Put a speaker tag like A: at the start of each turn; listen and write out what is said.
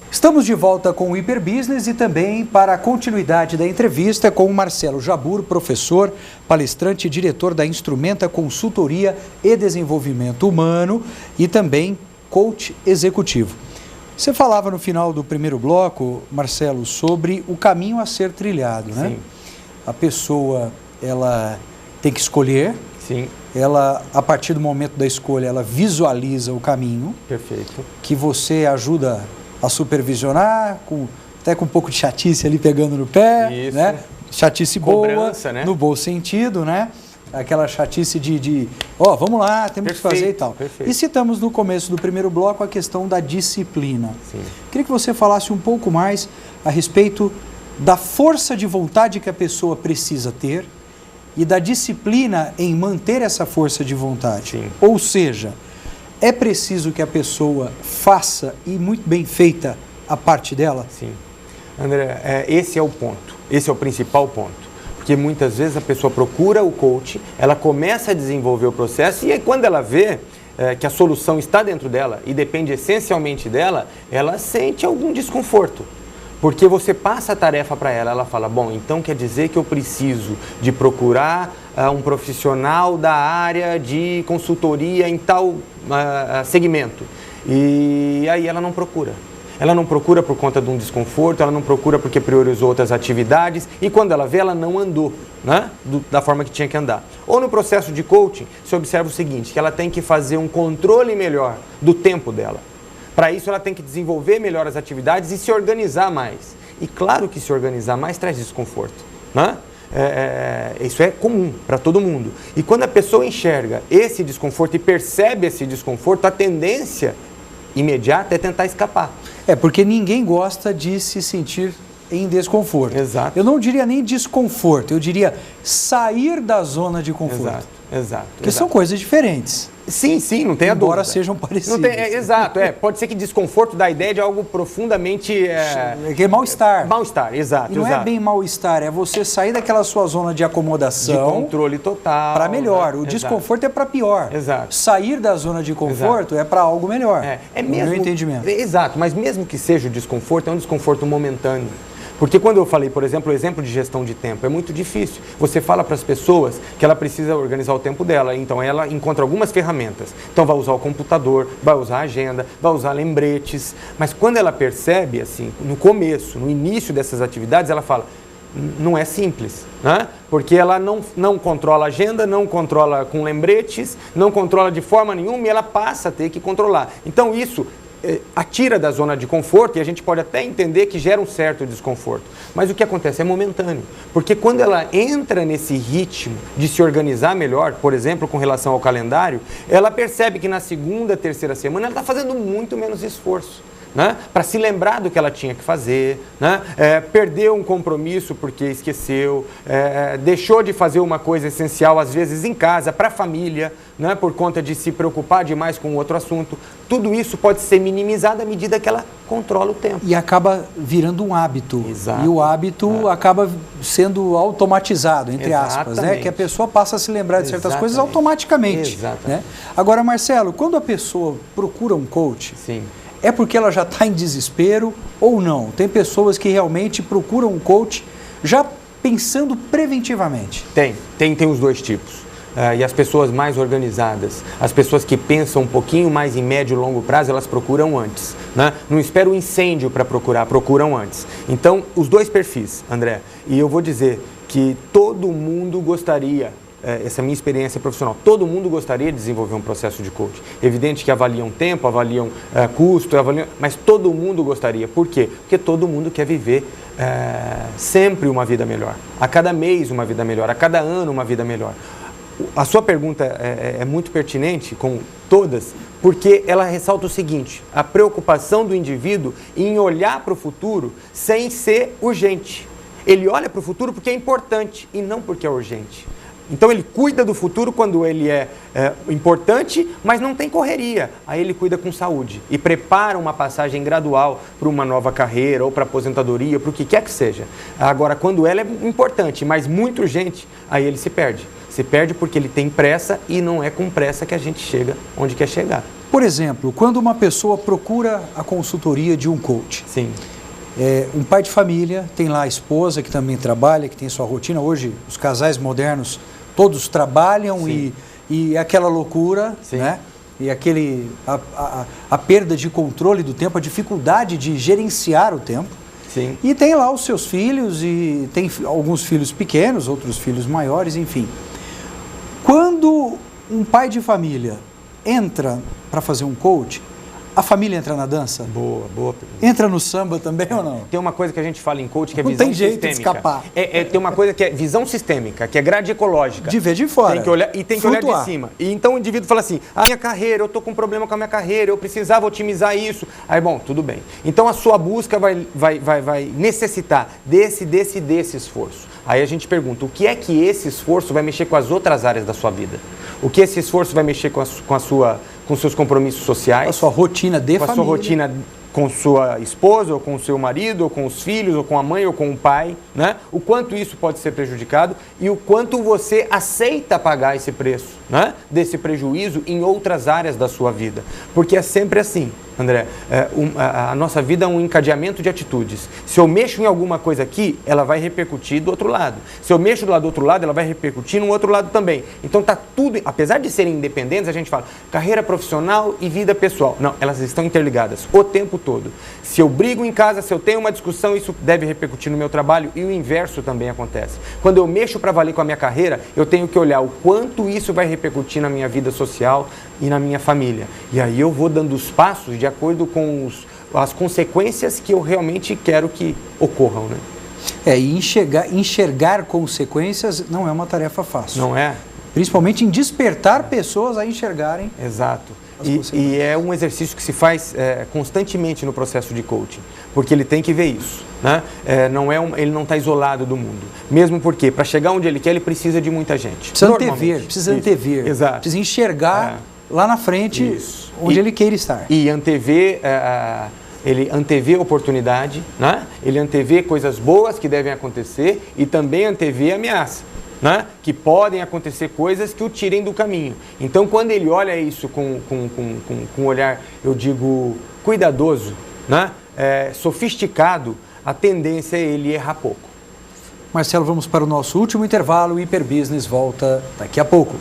A: Estamos de volta com o Hiperbusiness e também para a continuidade da entrevista com o Marcelo Jabur, professor, palestrante e diretor da Instrumenta Consultoria e Desenvolvimento Humano e também coach executivo. Você falava no final do primeiro bloco, Marcelo, sobre o caminho a ser trilhado, né?
B: Sim.
A: A pessoa, ela tem que escolher.
B: Sim.
A: Ela, a partir do momento da escolha, ela visualiza o caminho.
B: Perfeito.
A: Que você ajuda a supervisionar, até com um pouco de chatice ali pegando no pé,
B: isso,
A: né? Chatice
B: cobrança,
A: boa,
B: né?
A: No bom sentido, né? Aquela chatice de vamos lá, temos que fazer e tal.
B: Perfeito.
A: E citamos no começo do primeiro bloco a questão da disciplina.
B: Sim.
A: Queria que você falasse um pouco mais a respeito da força de vontade que a pessoa precisa ter e da disciplina em manter essa força de vontade.
B: Sim.
A: Ou seja, é preciso que a pessoa faça, e muito bem feita, a parte dela?
B: Sim. André, esse é o ponto. Esse é o principal ponto. Porque muitas vezes a pessoa procura o coach, ela começa a desenvolver o processo e aí quando ela vê que a solução está dentro dela e depende essencialmente dela, ela sente algum desconforto. Porque você passa a tarefa para ela, ela fala, bom, então quer dizer que eu preciso de procurar um profissional da área de consultoria em tal segmento. E aí ela não procura. Ela não procura por conta de um desconforto, ela não procura porque priorizou outras atividades e quando ela vê, ela não andou, né? Da forma que tinha que andar. Ou no processo de coaching, você observa o seguinte, que ela tem que fazer um controle melhor do tempo dela. Para isso, ela tem que desenvolver melhor as atividades e se organizar mais. E claro que se organizar mais traz desconforto, né? Isso é comum para todo mundo. E quando a pessoa enxerga esse desconforto e percebe esse desconforto, a tendência imediata é tentar escapar.
A: Porque ninguém gosta de se sentir em desconforto.
B: Exato.
A: Eu não diria nem desconforto, eu diria sair da zona de conforto.
B: Exato.
A: Porque são coisas diferentes.
B: Sim, não tem a dúvida.
A: Embora sejam parecidas.
B: Exato, pode ser que desconforto dá a ideia de algo profundamente...
A: Que é mal-estar.
B: Mal-estar, exato.
A: E não é bem mal-estar, é você sair daquela sua zona de acomodação...
B: De controle total.
A: Para melhor.
B: Né?
A: O desconforto é para pior.
B: Exato.
A: Sair da zona de conforto é para algo melhor.
B: É mesmo,
A: no meu entendimento.
B: Exato, mas mesmo que seja o desconforto, é um desconforto momentâneo. Porque quando eu falei, por exemplo, o exemplo de gestão de tempo, é muito difícil. Você fala para as pessoas que ela precisa organizar o tempo dela, então ela encontra algumas ferramentas. Então vai usar o computador, vai usar a agenda, vai usar lembretes. Mas quando ela percebe, assim, no começo, no início dessas atividades, ela fala, não é simples, né? Porque ela não controla a agenda, não controla com lembretes, não controla de forma nenhuma e ela passa a ter que controlar. Então isso... atira da zona de conforto e a gente pode até entender que gera um certo desconforto. Mas o que acontece é momentâneo. Porque quando ela entra nesse ritmo de se organizar melhor, por exemplo, com relação ao calendário, ela percebe que na segunda, terceira semana ela está fazendo muito menos esforço, né? Para se lembrar do que ela tinha que fazer, né? Perdeu um compromisso porque esqueceu, deixou de fazer uma coisa essencial, às vezes em casa, para a família, né? Por conta de se preocupar demais com outro assunto. Tudo isso pode ser minimizado à medida que ela controla o tempo.
A: E acaba virando um hábito.
B: Exato.
A: E o hábito acaba sendo automatizado, entre aspas, né? Que a pessoa passa a se lembrar de certas coisas automaticamente.
B: Exatamente.
A: Né? Agora, Marcelo, quando a pessoa procura um coach...
B: Sim.
A: É porque ela já está em desespero ou não? Tem pessoas que realmente procuram um coach já pensando preventivamente.
B: Tem os dois tipos. E as pessoas mais organizadas, as pessoas que pensam um pouquinho mais em médio e longo prazo, elas procuram antes, né? Não espera o incêndio para procuram antes. Então, os dois perfis, André, e eu vou dizer que todo mundo gostaria... essa é a minha experiência profissional. Todo mundo gostaria de desenvolver um processo de coaching. Evidente que avaliam tempo, avaliam custo, mas todo mundo gostaria. Por quê? Porque todo mundo quer viver sempre uma vida melhor. A cada mês uma vida melhor, a cada ano uma vida melhor. A sua pergunta é muito pertinente, com todas, porque ela ressalta o seguinte, a preocupação do indivíduo em olhar para o futuro sem ser urgente. Ele olha para o futuro porque é importante e não porque é urgente. Então ele cuida do futuro quando ele é importante, mas não tem correria. Aí ele cuida com saúde e prepara uma passagem gradual para uma nova carreira ou para aposentadoria, para o que quer que seja. Agora, quando ela é importante, mas muito urgente, aí ele se perde. Se perde porque ele tem pressa e não é com pressa que a gente chega onde quer chegar.
A: Por exemplo, quando uma pessoa procura a consultoria de um coach.
B: Sim.
A: Um pai de família, tem lá a esposa que também trabalha, que tem sua rotina. Hoje, os casais modernos, todos trabalham e aquela loucura, né? E a perda de controle do tempo, a dificuldade de gerenciar o tempo.
B: Sim.
A: E tem lá os seus filhos, e tem alguns filhos pequenos, outros filhos maiores, enfim. Quando um pai de família entra para fazer um coach, a família entra na dança?
B: Boa.
A: Entra no samba também ou não?
B: Tem uma coisa que a gente fala em coach que é
A: não
B: visão
A: tem jeito
B: sistêmica.
A: De escapar.
B: Tem uma coisa que é visão sistêmica, que é grade ecológica.
A: De ver de fora.
B: Tem que olhar, e tem que olhar de cima. E então o indivíduo fala assim, a minha carreira, eu estou com um problema com a minha carreira, eu precisava otimizar isso. Aí, bom, tudo bem. Então a sua busca vai necessitar desse esforço. Aí a gente pergunta, o que é que esse esforço vai mexer com as outras áreas da sua vida? O que esse esforço vai mexer com seus compromissos sociais?
A: A sua rotina de família.
B: Com a sua rotina com sua esposa, ou com o seu marido, ou com os filhos, ou com a mãe, ou com o pai, né? O quanto isso pode ser prejudicado e o quanto você aceita pagar esse preço, né? Desse prejuízo em outras áreas da sua vida. Porque é sempre assim, André, a nossa vida é um encadeamento de atitudes. Se eu mexo em alguma coisa aqui, ela vai repercutir do outro lado. Se eu mexo do lado do outro lado, ela vai repercutir no outro lado também. Então tá tudo, apesar de serem independentes, a gente fala carreira profissional e vida pessoal. Não, elas estão interligadas o tempo todo. Se eu brigo em casa, se eu tenho uma discussão, isso deve repercutir no meu trabalho e o inverso também acontece. Quando eu mexo para valer com a minha carreira, eu tenho que olhar o quanto isso vai repercutir na minha vida social e na minha família. E aí eu vou dando os passos de acordo com as consequências que eu realmente quero que ocorram, né?
A: E enxergar consequências não é uma tarefa fácil.
B: Não é?
A: Principalmente em despertar pessoas a enxergarem.
B: Exato. E é um exercício que se faz constantemente no processo de coaching, porque ele tem que ver isso, né? Ele não está isolado do mundo, mesmo porque para chegar onde ele quer, ele precisa de muita gente.
A: Precisa antever,
B: Exato.
A: Precisa enxergar lá na frente onde ele queira estar.
B: E antever, ele antevê oportunidade, né? Ele antevê coisas boas que devem acontecer e também antevê ameaça. Né? Que podem acontecer coisas que o tirem do caminho. Então, quando ele olha isso com um olhar, eu digo, cuidadoso, né? Sofisticado, a tendência é ele errar pouco.
A: Marcelo, vamos para o nosso último intervalo. O Hiperbusiness volta daqui a pouco.